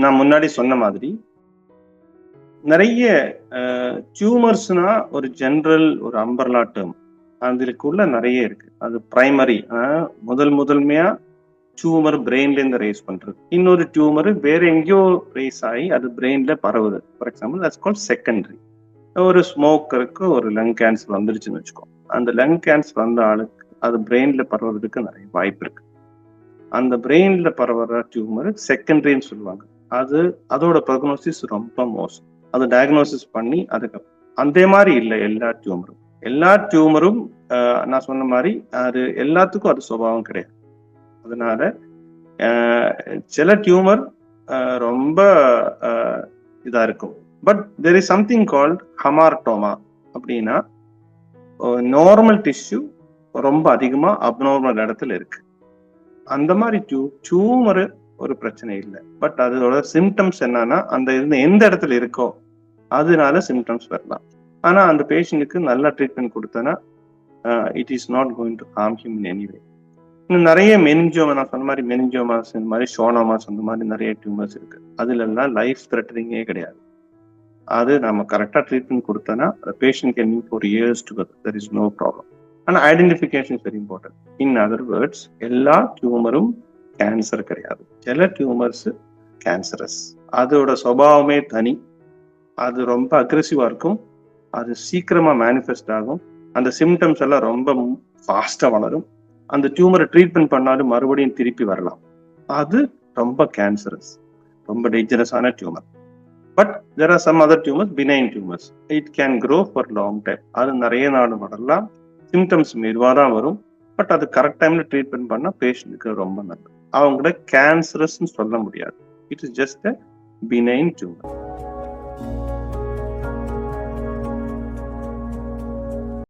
நான் முன்னாடி சொன்ன மாதிரி நிறைய டியூமர்ஸ்னா ஒரு ஜென்ரல் ஒரு அம்பர்லா டேர்ம் அதுக்குள்ள நிறைய இருக்கு. அது பிரைமரி முதன்மையா டியூமர் பிரெயின்ல இருந்து ரைஸ் பண்றது. இன்னொரு டியூமர் வேற எங்கேயோ ரைஸ் ஆகி அது பிரெயின்ல பரவுது. For example that's called secondary. ஒரு ஸ்மோக்கருக்கு ஒரு லங் கேன்சர் வந்துருச்சுன்னு வச்சுக்கோ. அந்த லங் கேன்சர் வந்த ஆளுக்கு அது பிரெயின்ல பரவுறதுக்கு நிறைய வாய்ப்பு இருக்கு. அந்த பிரெயின்ல பரவுற டியூமர் செகண்டரின்னு சொல்லுவாங்க. அதோட ப்ரொக்னோசிஸ் ரொம்ப மோசம். அது டயக்னோசிஸ் பண்ணி அதுக்கு அந்த மாதிரி இல்லை எல்லா டியூமரும் நான் சொன்ன மாதிரி அது எல்லாத்துக்கும் அது சுபாவம் கிடையாது. அதனால சில டியூமர் ரொம்ப இதா இருக்கும். But there is something called hamartoma. அப்படின்னா நார்மல் டிஷ்யூ ரொம்ப அதிகமா அப்நார்மல் இடத்துல இருக்கு. அந்த மாதிரி டியூமர் ஒரு பிரச்சனை இல்லை. பட் அதோட சிம்டம்ஸ் என்னன்னா அந்த எந்த இடத்துல இருக்கோ அதனால சிம்டம்ஸ் வரலாம். ஆனா அந்த பேஷண்ட்டுக்கு நல்ல ட்ரீட்மெண்ட் கொடுத்தனா it is not going to harm him in any way. இன்னும் நிறைய மெனிஞ்சோமா, நான் சொன்ன மாதிரி மெனிஞ்சோமாஸ், இந்த மாதிரி ஷோனோமாஸ், அந்த மாதிரி நிறைய டியூமர்ஸ் இருக்கு. அதுல எல்லாம் லைஃப் த்ரெட்டனிங்கே கிடையாது. அது நம்ம கரெக்டா ட்ரீட்மெண்ட் கொடுத்தனா patient can live for years together. There is no problem. ஆனா identification is very important. In other words, எல்லா டியூமரும் கேன்சர் கிடையாது. சில டியூமர்ஸ் கேன்சரஸ். அதோட சுபாவமே தனி. அது ரொம்ப அக்ரெசிவா இருக்கும். அது சீக்கிரமா மேனிஃபெஸ்ட் ஆகும். அந்த சிம்டம்ஸ் எல்லாம் ரொம்ப ஃபாஸ்டா வளரும். அந்த டியூமரை ட்ரீட்மெண்ட் பண்ணாலும் மறுபடியும் திருப்பி வரலாம். அது ரொம்ப கேன்சரஸ், ரொம்ப டேஞ்சரஸான tumour. But there are some other tumors, benign tumors. It can grow for long time. அது நிறைய நாள் வரலாம். சிம்டம்ஸ் மெதுவாக தான் வரும். பட் அது கரெக்ட் டைம்ல ட்ரீட்மெண்ட் பண்ணா பேஷண்ட்டுக்கு ரொம்ப நல்லது. அவங்கள கேன்சரஸ்ன்னு சொல்ல முடியாது. It is just a benign tumor.